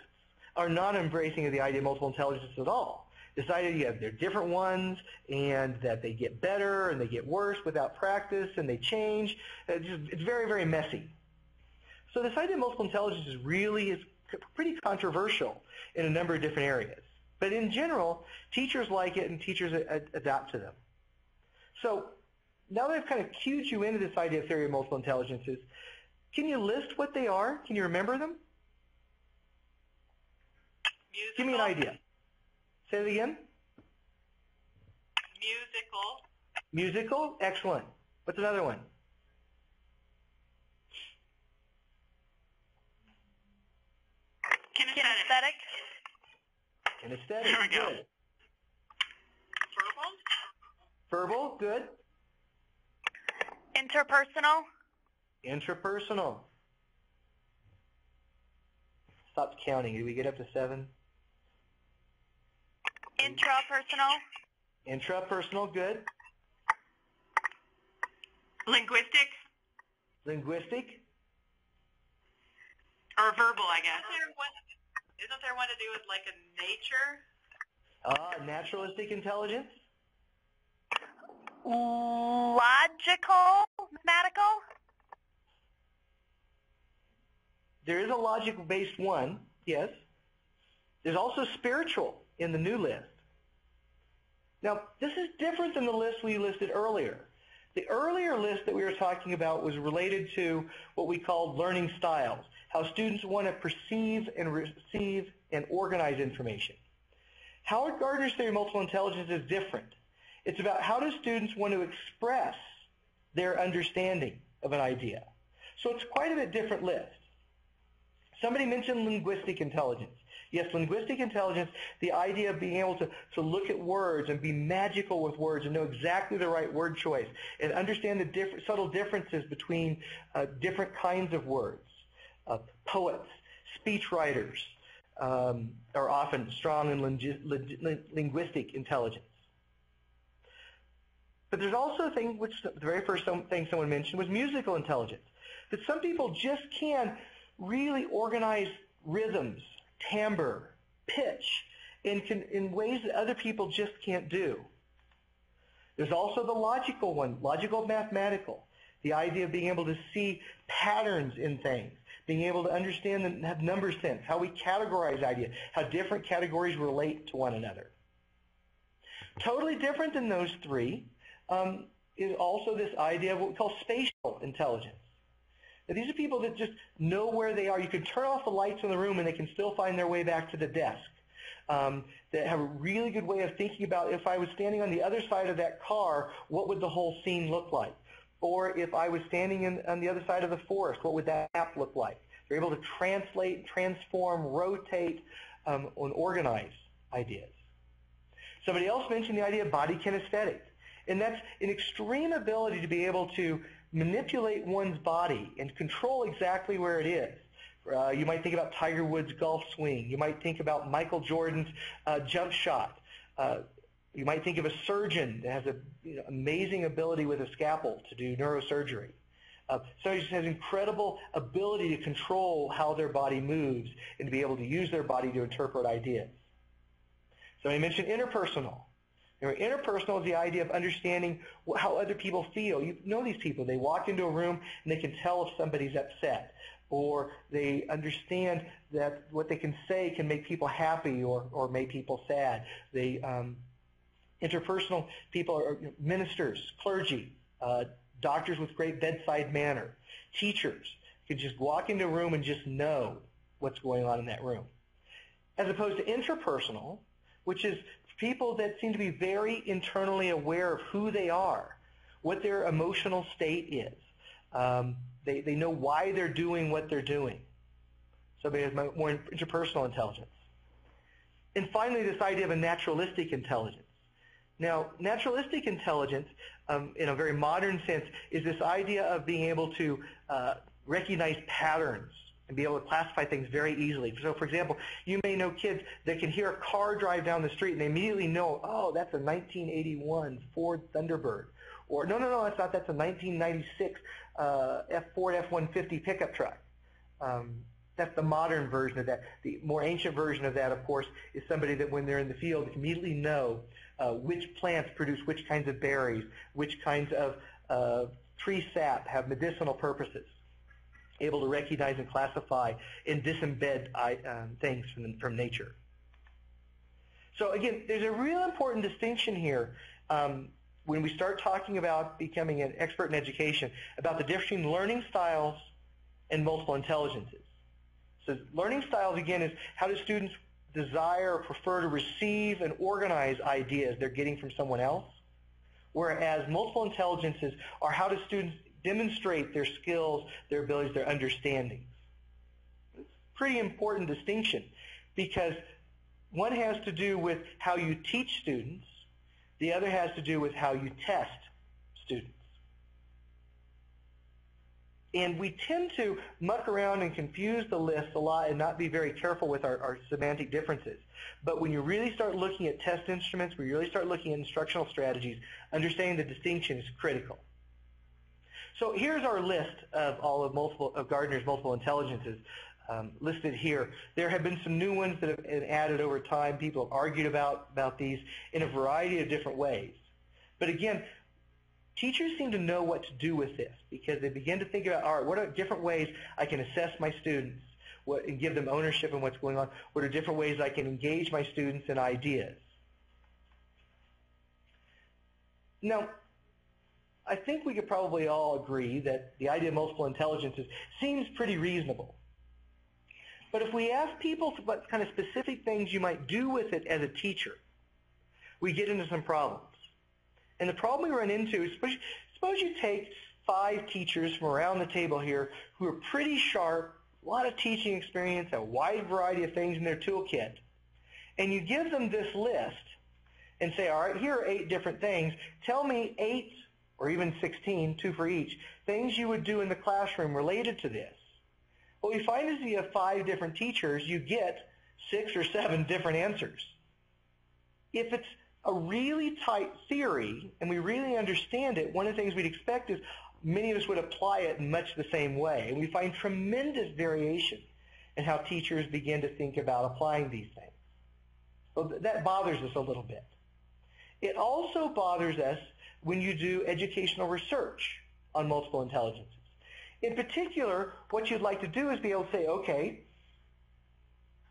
are not embracing of the idea of multiple intelligences at all. This idea that they're different ones and that they get better and they get worse without practice and they change. It's very, very messy. So this idea of multiple intelligences really is pretty controversial in a number of different areas. But in general, teachers like it and teachers adapt to them. So now that I've kind of cued you into this idea of theory of multiple intelligences, can you list what they are? Can you remember them? Musical. Give me an idea. Say it again. Musical. Musical? Excellent. What's another one? Kinesthetic. Kinesthetic. There we go. Good. Verbal. Verbal. Good. Interpersonal. Intrapersonal. Stopped counting. Did we get up to 7? Intrapersonal. Intrapersonal. Good. Linguistic Linguistic. or verbal, I guess. Isn't there one to do with like a nature? Naturalistic intelligence. Logical. Mathematical. There is a logic-based one, yes. There's also spiritual in the new list. Now, this is different than the list we listed earlier. The earlier list that we were talking about was related to what we called learning styles, how students want to perceive and receive and organize information. Howard Gardner's theory of multiple intelligence is different. It's about how do students want to express their understanding of an idea. So it's quite a bit different list. Somebody mentioned linguistic intelligence. Yes, linguistic intelligence, the idea of being able to look at words and be magical with words and know exactly the right word choice and understand the subtle differences between different kinds of words. Poets, speechwriters are often strong in linguistic intelligence. But there's also a thing, which the very first thing someone mentioned was musical intelligence. That some people just can really organize rhythms, timbre, pitch, in ways that other people just can't do. There's also the logical one, logical mathematical, the idea of being able to see patterns in things, being able to understand and have number sense, how we categorize ideas, how different categories relate to one another. Totally different than those three is also this idea of what we call spatial intelligence. Now, these are people that just know where they are. You can turn off the lights in the room and they can still find their way back to the desk. That have a really good way of thinking about, if I was standing on the other side of that car, what would the whole scene look like? Or if I was standing on the other side of the forest, what would that map look like? They're able to translate, transform, rotate, and organize ideas. Somebody else mentioned the idea of body kinesthetic. And that's an extreme ability to be able to manipulate one's body and control exactly where it is. You might think about Tiger Woods' golf swing. You might think about Michael Jordan's jump shot. You might think of a surgeon that has an amazing ability with a scalpel to do neurosurgery. Somebody just has incredible ability to control how their body moves and to be able to use their body to interpret ideas. Somebody mentioned interpersonal. Interpersonal is the idea of understanding how other people feel. You know these people. They walk into a room and they can tell if somebody's upset, or they understand that what they can say can make people happy or make people sad. They interpersonal people are ministers, clergy, doctors with great bedside manner, teachers can just walk into a room and just know what's going on in that room. As opposed to intrapersonal, which is people that seem to be very internally aware of who they are, what their emotional state is. They know why they're doing what they're doing. So they have more interpersonal intelligence. And finally, this idea of a naturalistic intelligence. Now, naturalistic intelligence, in a very modern sense, is this idea of being able to recognize patterns and be able to classify things very easily. So, for example, you may know kids that can hear a car drive down the street and they immediately know, oh, that's a 1981 Ford Thunderbird. Or, no, that's not. That's a 1996 Ford F-150 pickup truck. That's the modern version of that. The more ancient version of that, of course, is somebody that when they're in the field can immediately know which plants produce which kinds of berries, which kinds of tree sap have medicinal purposes, able to recognize and classify and disembed things from nature. So again, there's a real important distinction here when we start talking about becoming an expert in education about the difference between learning styles and multiple intelligences. So learning styles, again, is how do students desire or prefer to receive and organize ideas they're getting from someone else, whereas multiple intelligences are how do students demonstrate their skills, their abilities, their understandings. It's a pretty important distinction because one has to do with how you teach students, the other has to do with how you test students. And we tend to muck around and confuse the list a lot and not be very careful with our semantic differences. But when you really start looking at test instruments, when you really start looking at instructional strategies, understanding the distinction is critical. So here's our list of all of Gardner's multiple intelligences listed here. There have been some new ones that have been added over time. People have argued about these in a variety of different ways. But again, teachers seem to know what to do with this because they begin to think about, all right, what are different ways I can assess my students and give them ownership in what's going on? What are different ways I can engage my students in ideas? Now, I think we could probably all agree that the idea of multiple intelligences seems pretty reasonable. But if we ask people what kind of specific things you might do with it as a teacher, we get into some problems. And the problem we run into is, suppose you take 5 teachers from around the table here who are pretty sharp, a lot of teaching experience, a wide variety of things in their toolkit, and you give them this list and say, all right, here are 8 different things. Tell me 8 or even 16, 2 for each, things you would do in the classroom related to this. What we find is if you have 5 different teachers, you get 6 or 7 different answers. If it's a really tight theory and we really understand it, one of the things we'd expect is many of us would apply it in much the same way. And we find tremendous variation in how teachers begin to think about applying these things. Well, that bothers us a little bit. It also bothers us when you do educational research on multiple intelligences. In particular, what you'd like to do is be able to say, okay,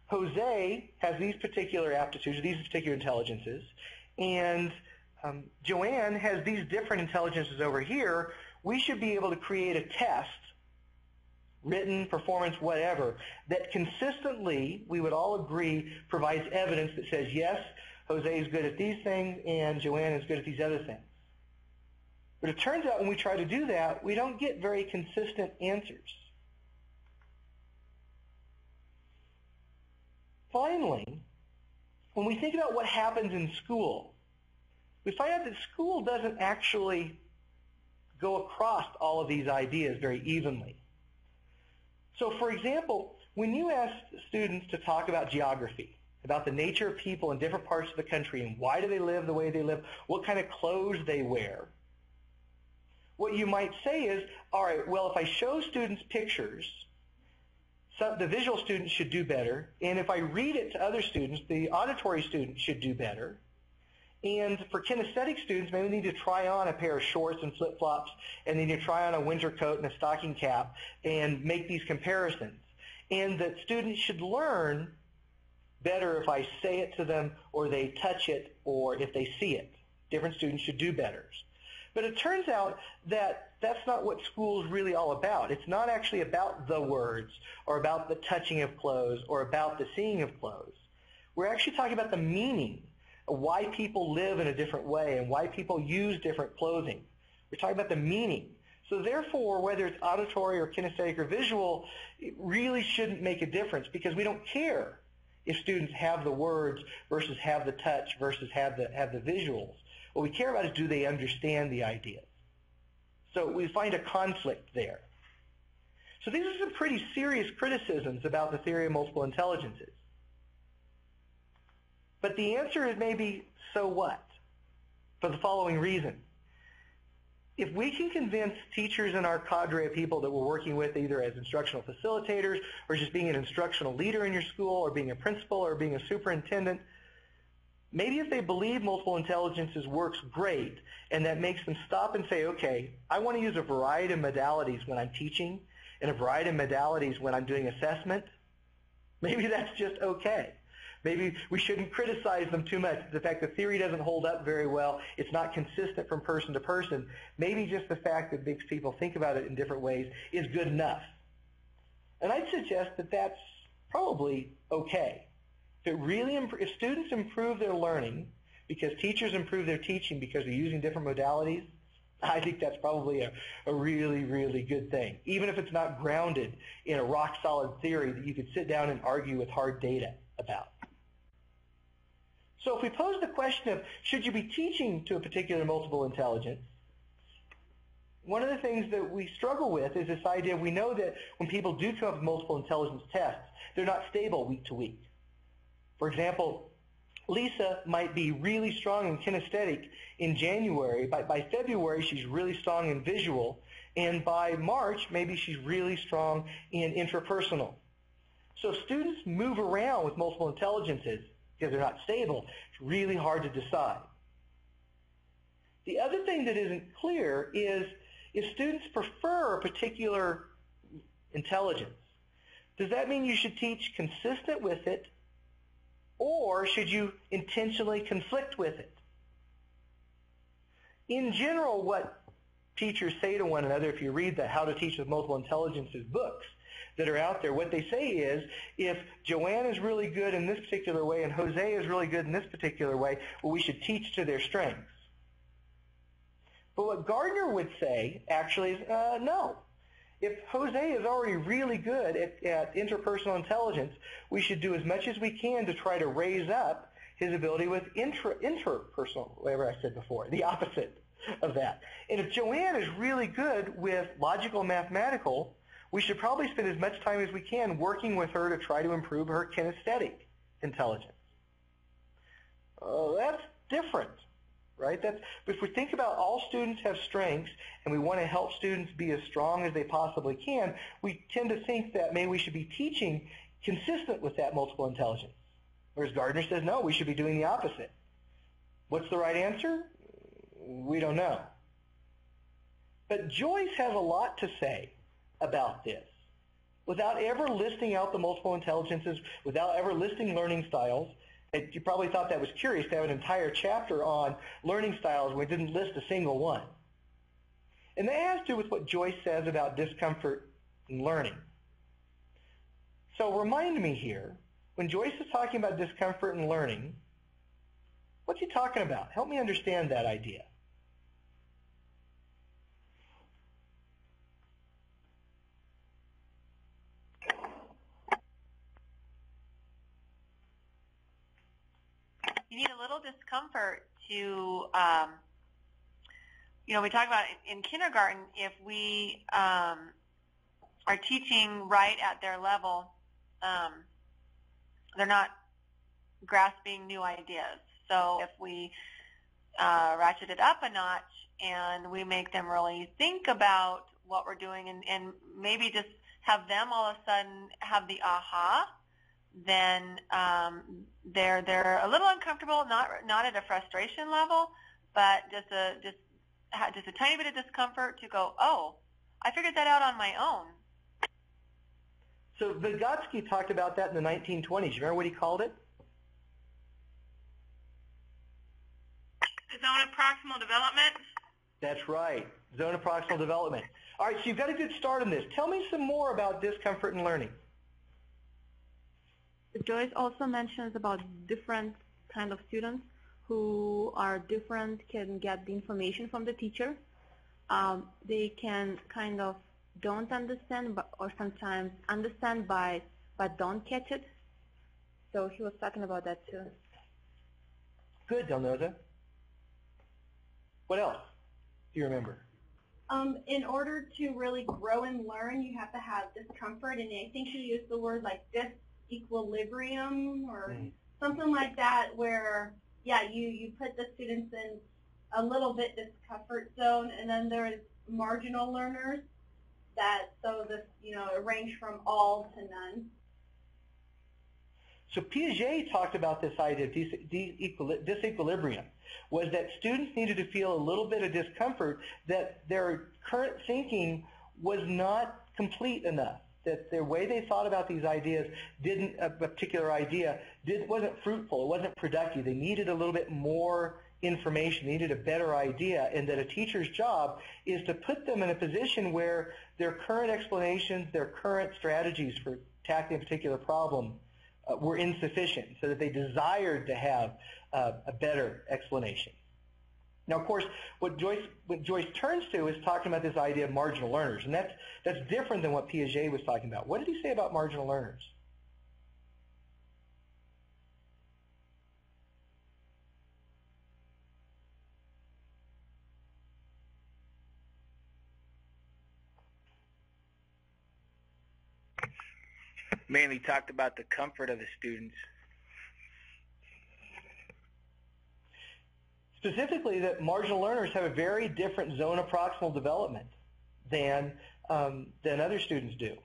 Jose has these particular aptitudes, these particular intelligences, and Joanne has these different intelligences over here. We should be able to create a test, written, performance, whatever, that consistently, we would all agree, provides evidence that says, yes, Jose is good at these things and Joanne is good at these other things. But it turns out when we try to do that, we don't get very consistent answers. Finally, when we think about what happens in school, we find out that school doesn't actually go across all of these ideas very evenly. So for example, when you ask students to talk about geography, about the nature of people in different parts of the country and why do they live the way they live, what kind of clothes they wear, what you might say is, all right, well, if I show students pictures, the visual students should do better, and if I read it to other students, the auditory students should do better. And for kinesthetic students, maybe they need to try on a pair of shorts and flip-flops, and they need to try on a winter coat and a stocking cap and make these comparisons. And that students should learn better if I say it to them or they touch it or if they see it. Different students should do better. But it turns out that that's not what school is really all about. It's not actually about the words or about the touching of clothes or about the seeing of clothes. We're actually talking about the meaning of why people live in a different way and why people use different clothing. We're talking about the meaning. So therefore, whether it's auditory or kinesthetic or visual, it really shouldn't make a difference because we don't care if students have the words versus have the touch versus have the visuals. What we care about is do they understand the ideas. So we find a conflict there. So these are some pretty serious criticisms about the theory of multiple intelligences. But the answer is maybe, so what? For the following reason. If we can convince teachers in our cadre of people that we're working with either as instructional facilitators or just being an instructional leader in your school or being a principal or being a superintendent, maybe if they believe multiple intelligences works great and that makes them stop and say, okay, I want to use a variety of modalities when I'm teaching and a variety of modalities when I'm doing assessment, maybe that's just okay. Maybe we shouldn't criticize them too much. The fact the theory doesn't hold up very well, it's not consistent from person to person, maybe just the fact that makes people think about it in different ways is good enough. And I'd suggest that that's probably okay. If students improve their learning because teachers improve their teaching because they're using different modalities, I think that's probably a really, really good thing, even if it's not grounded in a rock-solid theory that you could sit down and argue with hard data about. So if we pose the question of should you be teaching to a particular multiple intelligence, one of the things that we struggle with is this idea we know that when people do come up with multiple intelligence tests, they're not stable week to week. For example, Lisa might be really strong in kinesthetic in January. By February, she's really strong in visual. And by March, maybe she's really strong in intrapersonal. So if students move around with multiple intelligences because they're not stable, it's really hard to decide. The other thing that isn't clear is if students prefer a particular intelligence, does that mean you should teach consistent with it, or should you intentionally conflict with it? In general, what teachers say to one another, if you read the How to Teach with Multiple Intelligences books that are out there, what they say is, if Joanne is really good in this particular way and Jose is really good in this particular way, well, we should teach to their strengths. But what Gardner would say, actually, is no. If Jose is already really good at interpersonal intelligence, we should do as much as we can to try to raise up his ability with interpersonal, whatever I said before, the opposite of that. And if Joanne is really good with logical and mathematical, we should probably spend as much time as we can working with her to try to improve her kinesthetic intelligence. That's different. Right? If we think about all students have strengths and we want to help students be as strong as they possibly can, we tend to think that maybe we should be teaching consistent with that multiple intelligence. Whereas Gardner says, no, we should be doing the opposite. What's the right answer? We don't know. But Joyce has a lot to say about this. Without ever listing out the multiple intelligences, without ever listing learning styles, and you probably thought that was curious to have an entire chapter on learning styles where it didn't list a single one. And that has to do with what Joyce says about discomfort in learning. So remind me here, when Joyce is talking about discomfort in learning, what's he talking about? Help me understand that idea. You need a little discomfort to, we talk about in kindergarten, if we are teaching right at their level, they're not grasping new ideas. So if we ratchet it up a notch and we make them really think about what we're doing and maybe just have them all of a sudden have the aha, then they're a little uncomfortable, not at a frustration level, but just a tiny bit of discomfort to go, oh, I figured that out on my own. So Vygotsky talked about that in the 1920s. You remember what he called it? Zone of proximal development? That's right, zone of proximal development. All right, so you've got a good start on this. Tell me some more about discomfort in learning. Joyce also mentions about different kind of students who are different, can get the information from the teacher. They can kind of don't understand or sometimes understand but don't catch it. So he was talking about that too. Good, Delnoza. What else do you remember? In order to really grow and learn, you have to have discomfort, and I think you used the word like disequilibrium or something like that, where you put the students in a little bit discomfort zone, and then there's marginal learners range from all to none. So Piaget talked about this idea of disequilibrium, was that students needed to feel a little bit of discomfort, that their current thinking was not complete enough, that the way they thought about these ideas wasn't fruitful, it wasn't productive. They needed a little bit more information, they needed a better idea, and that a teacher's job is to put them in a position where their current explanations, their current strategies for tackling a particular problem were insufficient, so that they desired to have a better explanation. Now, of course, what Joyce turns to is talking about this idea of marginal learners, and that's different than what Piaget was talking about. What did he say about marginal learners? Mainly talked about the comfort of the students. Specifically, that marginal learners have a very different zone of proximal development than other students do.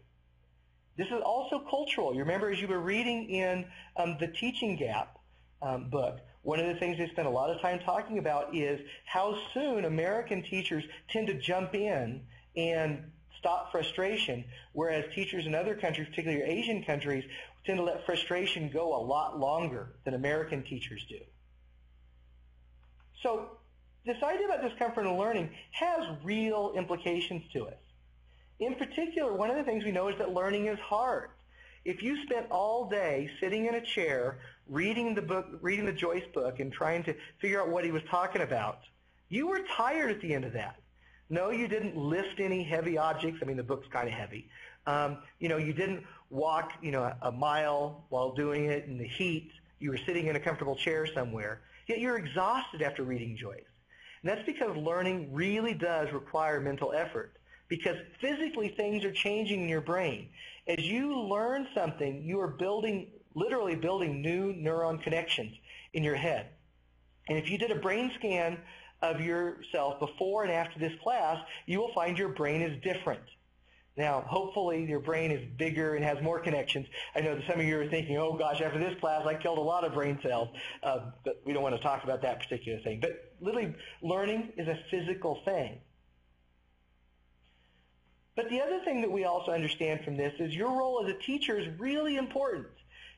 This is also cultural. You remember, as you were reading in the Teaching Gap book, one of the things they spend a lot of time talking about is how soon American teachers tend to jump in and stop frustration, whereas teachers in other countries, particularly Asian countries, tend to let frustration go a lot longer than American teachers do. So this idea about discomfort in learning has real implications to us. In particular, one of the things we know is that learning is hard. If you spent all day sitting in a chair reading the Joyce book and trying to figure out what he was talking about, you were tired at the end of that. No, you didn't lift any heavy objects. I mean, the book's kind of heavy. You didn't walk, a mile while doing it in the heat. You were sitting in a comfortable chair somewhere. Yet you're exhausted after reading Joyce. And that's because learning really does require mental effort, because physically things are changing in your brain. As you learn something, you are literally building new neuron connections in your head. And if you did a brain scan of yourself before and after this class, you will find your brain is different. Now, hopefully your brain is bigger and has more connections. I know that some of you are thinking, oh gosh, after this class I killed a lot of brain cells, but we don't want to talk about that particular thing. But literally, learning is a physical thing. But the other thing that we also understand from this is your role as a teacher is really important.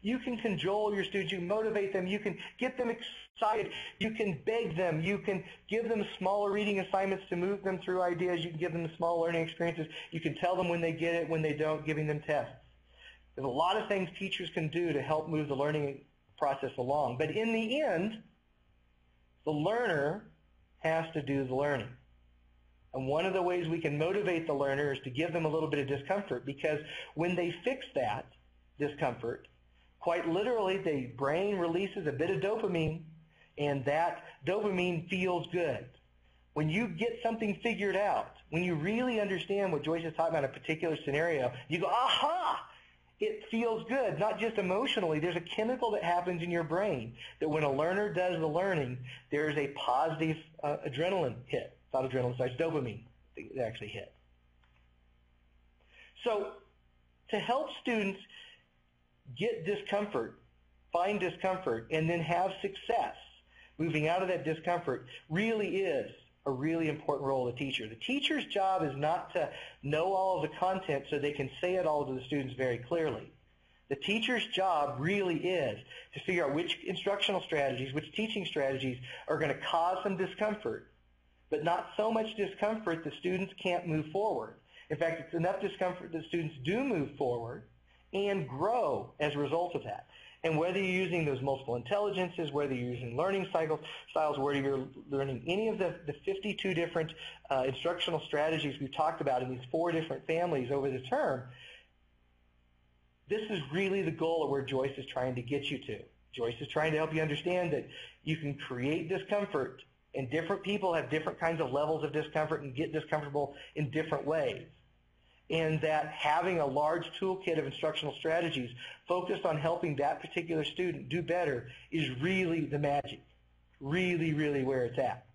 You can cajole your students, you can motivate them, you can get them excited, you can beg them, you can give them smaller reading assignments to move them through ideas, you can give them small learning experiences, you can tell them when they get it, when they don't, giving them tests. There's a lot of things teachers can do to help move the learning process along. But in the end, the learner has to do the learning. And one of the ways we can motivate the learner is to give them a little bit of discomfort, because when they fix that discomfort, quite literally, the brain releases a bit of dopamine, and that dopamine feels good. When you get something figured out, when you really understand what Joyce is talking about in a particular scenario, you go, aha! It feels good, not just emotionally. There's a chemical that happens in your brain that when a learner does the learning, there's a positive adrenaline hit. It's not adrenaline, it's dopamine that actually hit. So to help students get discomfort, find discomfort, and then have success moving out of that discomfort really is a really important role of the teacher. The teacher's job is not to know all of the content so they can say it all to the students very clearly. The teacher's job really is to figure out which instructional strategies, which teaching strategies are going to cause some discomfort, but not so much discomfort that students can't move forward. In fact, it's enough discomfort that students do move forward and grow as a result of that. And whether you're using those multiple intelligences, whether you're using learning styles, whether you're learning any of the 52 different instructional strategies we've talked about in these 4 different families over the term, this is really the goal of where Joyce is trying to get you to. Joyce is trying to help you understand that you can create discomfort, and different people have different kinds of levels of discomfort and get discomfortable in different ways. And that having a large toolkit of instructional strategies focused on helping that particular student do better is really the magic, really, really where it's at.